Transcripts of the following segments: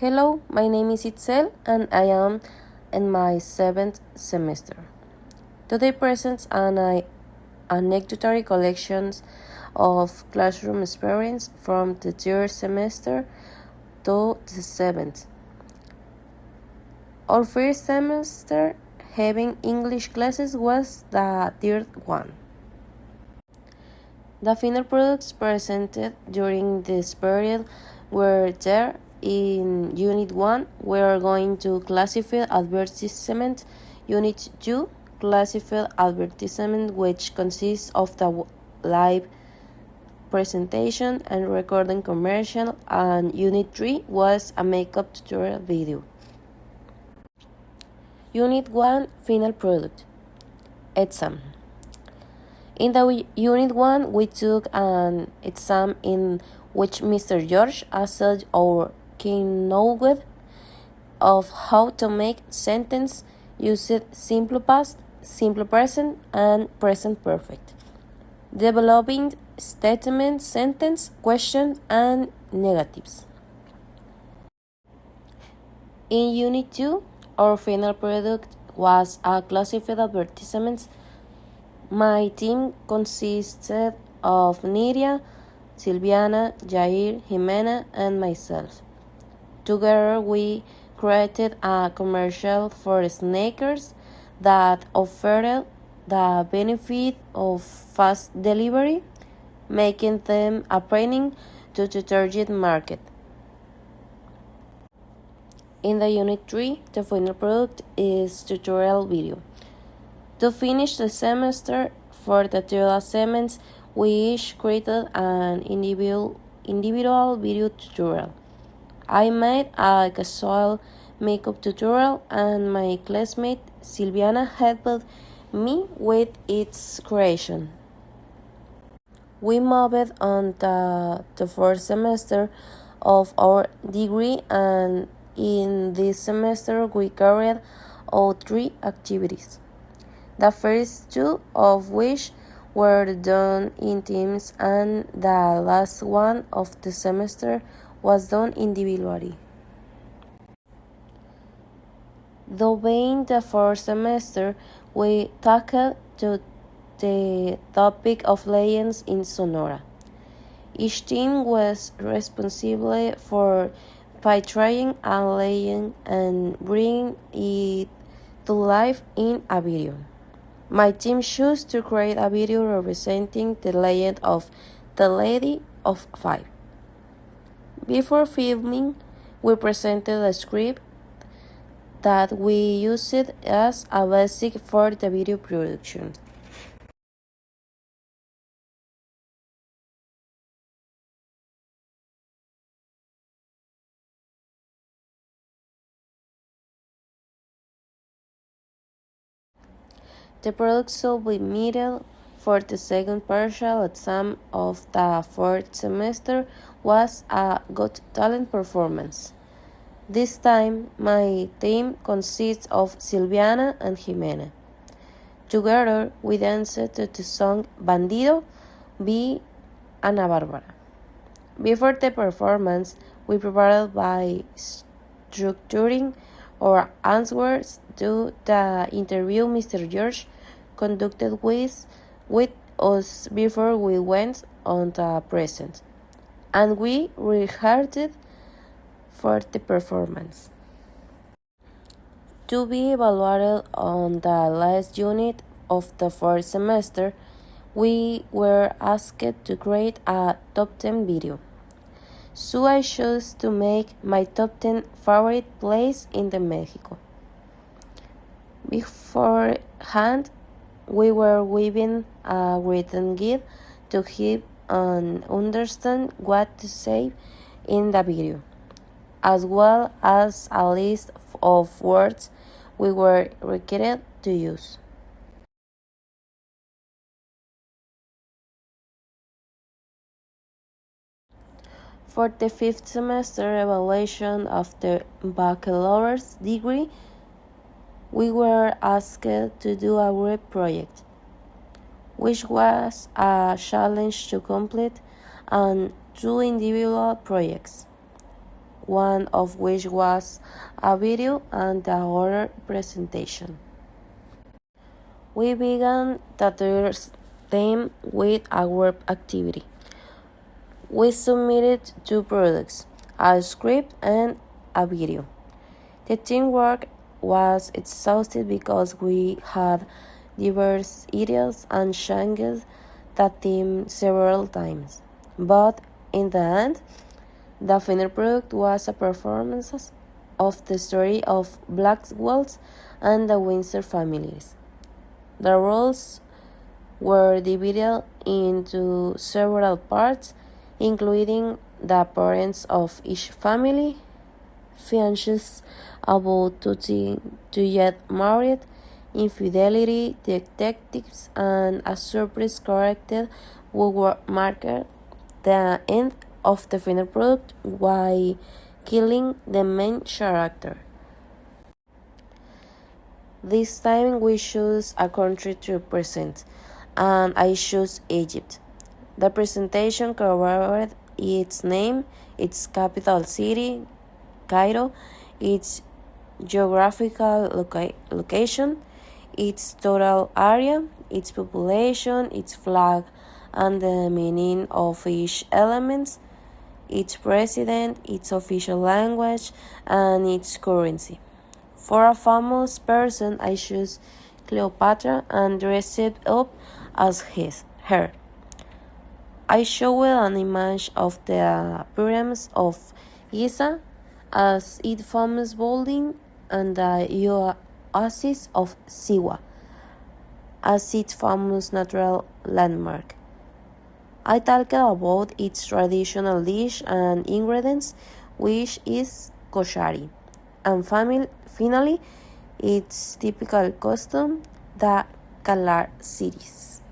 Hello, my name is Itzel and I am in my seventh semester. Today presents an anecdote collections of classroom experience from the third semester to the seventh. Our first semester having English classes was the third one. The final products presented during this period were there. In Unit 1, we are going to classify advertisement. Unit 2, classify advertisement, which consists of the live presentation and recording commercial, and Unit 3 was a makeup tutorial video. Unit 1, final product. Exam. In the Unit 1, we took an exam in which Mr. George asked our keynote of how to make sentence using simple past, simple present, and present perfect, developing statement, sentence, questions, and negatives. In Unit 2, our final product was a classified advertisements. My team consisted of Nidia, Silviana, Jair, Jimena, and myself. Together, we created a commercial for sneakers that offered the benefit of fast delivery, making them appealing to the target market. In the Unit 3, the final product is tutorial video. To finish the semester, for the third assignments, we each created an individual video tutorial. I made a casual makeup tutorial, and my classmate Silviana helped me with its creation. We moved on the fourth semester of our degree, and in this semester we carried out 3 activities. The first 2 of which were done in teams, and the last one of the semester was done individually. Though being the fourth semester, we tackled the topic of legends in Sonora. Each team was responsible for portraying a legend and bringing it to life in a video. My team chose to create a video representing the legend of the Lady of Five. Before filming, we presented a script that we used as a basic for the video production. The product submitted for the second partial exam of the fourth semester was a Got Talent performance. This time, my team consists of Silviana and Jimena. Together, we danced to the song Bandido by Ana Bárbara. Before the performance, we prepared by structuring our answers to the interview Mr. George conducted with us before we went on the present, and we rehearsed for the performance. To be evaluated on the last unit of the fourth semester, we were asked to create a top 10 video. So I chose to make my top 10 favorite place in the Mexico. Beforehand, we were given a written guide to help and understand what to say in the video, as well as a list of words we were required to use. For the fifth semester evaluation of the baccalaureate degree, we were asked to do a group project, which was a challenge to complete, and 2 individual projects, one of which was a video and the other presentation. We began the first theme with a group activity. We submitted two products, a script and a video. The teamwork was exhausting because we had diverse ideas and changed the theme several times. But in the end, the final product was a performance of the story of Blackwells and the Windsor families. The roles were divided into several parts, including the parents of each family, fiancés about to get married, infidelity, detectives, and a surprise character who marked the end of the final product by killing the main character. This time we choose a country to present, and I chose Egypt. The presentation covered its name, its capital city, Cairo, its geographical location, its total area, its population, its flag, and the meaning of each element, its president, its official language, and its currency. For a famous person, I choose Cleopatra and dressed up as her. I showed an image of the pyramids of Giza as its famous building and the oasis of Siwa as its famous natural landmark. I talked about its traditional dish and ingredients, which is koshari, and finally, its typical costume, the Kalar series.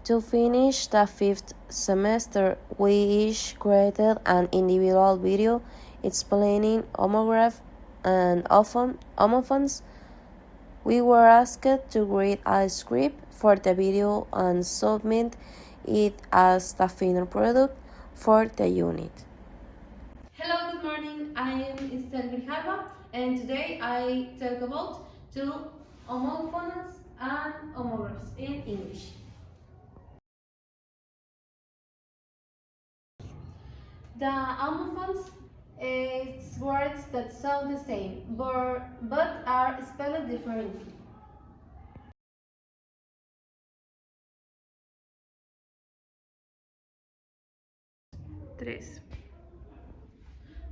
To finish the fifth semester, we each created an individual video explaining homograph and homophones. We were asked to create a script for the video and submit it as the final product for the unit. Hello, good morning. I am Esther Grijalva, and today I talk about two homophones and homographs in English. The homophones is words that sound the same but are spelled differently. Tres.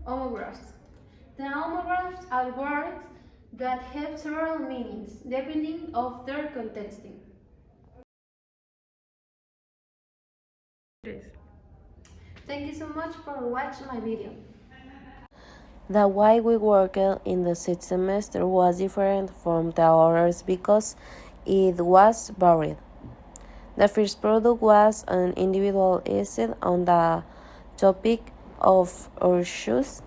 Homographs. The homographs are words that have several meanings depending of their context. Thank you so much for watching my video. The way we worked in the sixth semester was different from the others because it was varied. The first product was an individual essay on the topic of our shoes.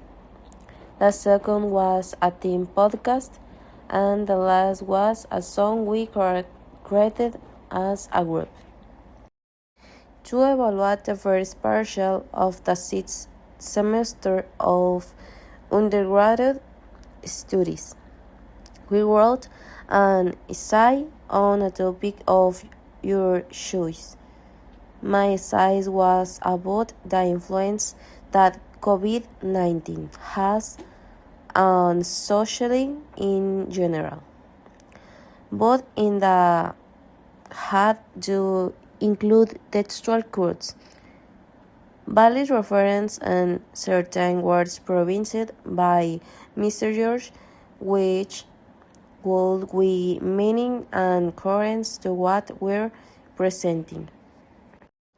The second was a team podcast, and the last was a song we created as a group. To evaluate the first partial of the sixth semester of undergraduate studies, we wrote an essay on a topic of your choice. My essay was about the influence that COVID-19 has on society in general, but in the had to include textual quotes, valid reference, and certain words provided by Mr. George, which would be meaning and currents to what we're presenting.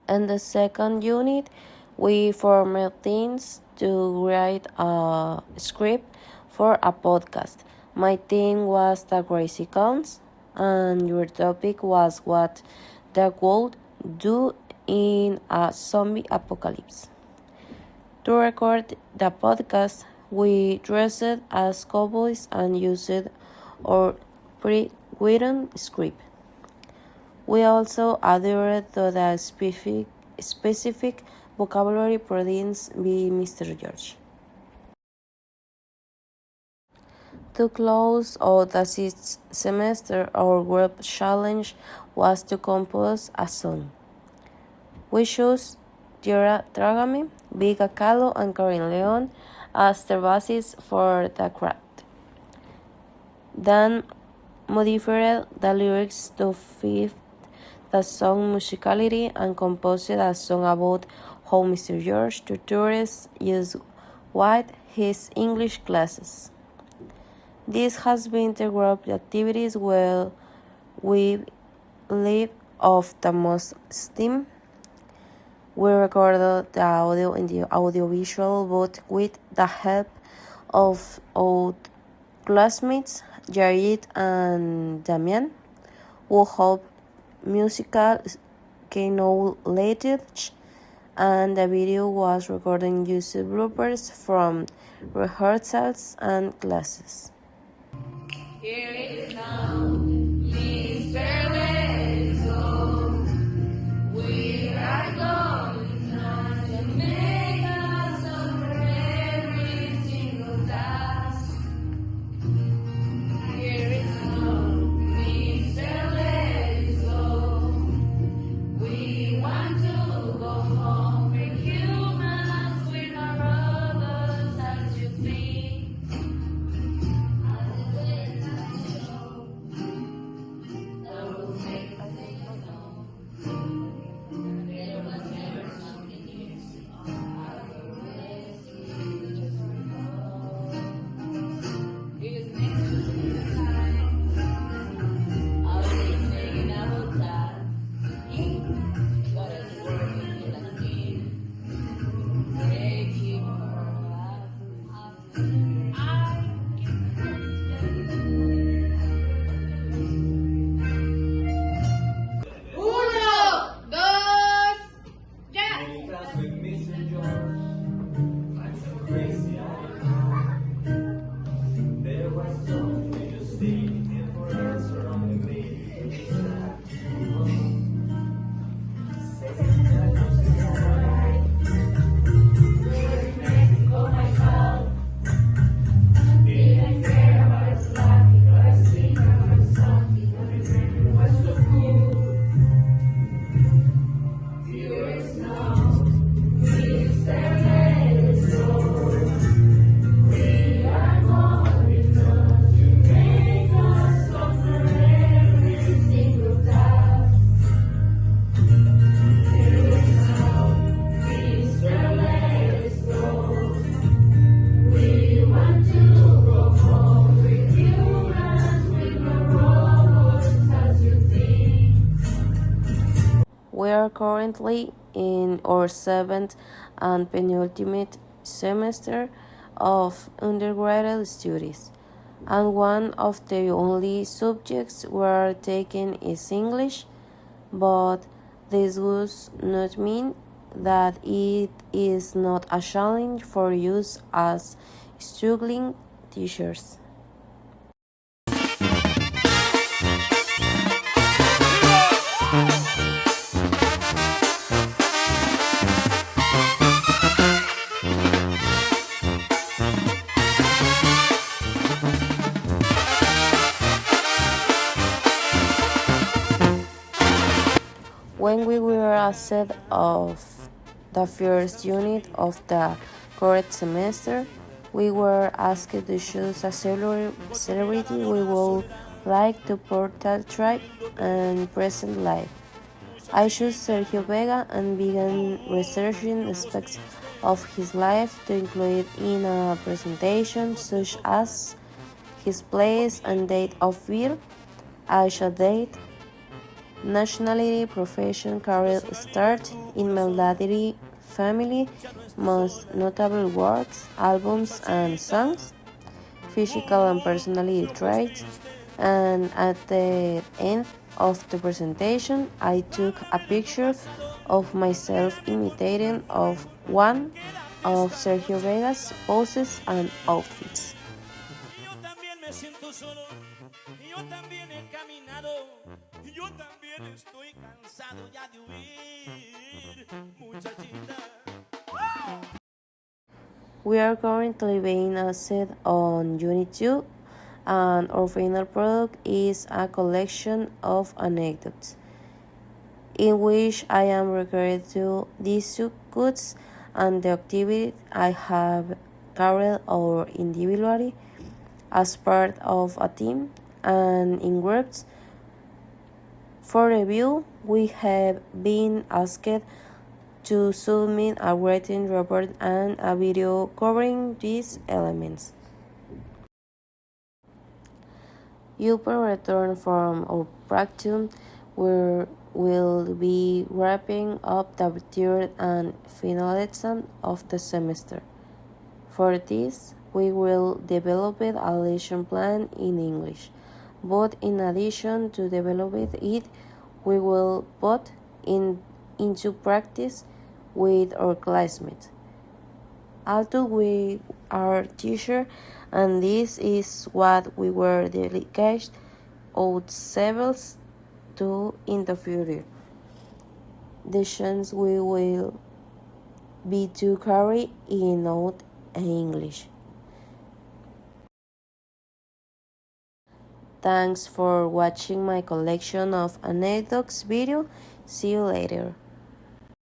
In the second unit, we formed teams to write a script for a podcast. My team was the Crazy Counts, and your topic was what the world do in a zombie apocalypse. To record the podcast, we dressed as cowboys and used our pre-written script. We also adhered to the specific vocabulary produced by Mr. George. To close out the sixth semester, our group challenge was to compose a song. We chose Tierra Trágame, Vika Kahlo, and Karin Leon as the basis for the craft. Then modified the lyrics to fit the song musicality and composed a song about how Mr. George tutors used with his English classes. This has been the group activities where we live of the most steam. We recorded the audio in the audiovisual booth with the help of our classmates Jared and Damian, who helped musical knowledge, and the video was recording using bloopers from rehearsals and classes. Here is now, Mr. Let's go. We are going now to make us over every single task. Here is now, Mr. Let's go. We want to go home. We're humans, we're not robots, as you see. We are currently in our seventh and penultimate semester of undergraduate studies, and one of the only subjects we are taking is English, but this does not mean that it is not a challenge for us as struggling teachers. When we were ahead of the first unit of the current semester, we were asked to choose a celebrity we would like to portray and present live. I chose Sergio Vega and began researching aspects of his life to include in a presentation such as his place and date of birth, age date, nationality, profession, career start, in family, most notable works, albums, and songs, physical and personality traits, and at the end of the presentation, I took a picture of myself imitating of one of Sergio Vega's poses and outfits. Yo también he caminado, yo también estoy cansado ya de huir, muchachita. We are currently being asked on Unit 2, and our final product is a collection of anecdotes, in which I am referring to discussions and the activities I have carried out individually, as part of a team, and in groups. For review, we have been asked to submit a written report and a video covering these elements. Upon return from our practice, we will be wrapping up the third and final exam of the semester. For this, we will develop a lesson plan in English, but in addition to developing it, we will put into practice with our classmates. Although we are teachers, and this is what we were dedicated ourselves to in the future, the chance we will be to carry in out English. Thanks for watching my collection of anecdotes video. See you later.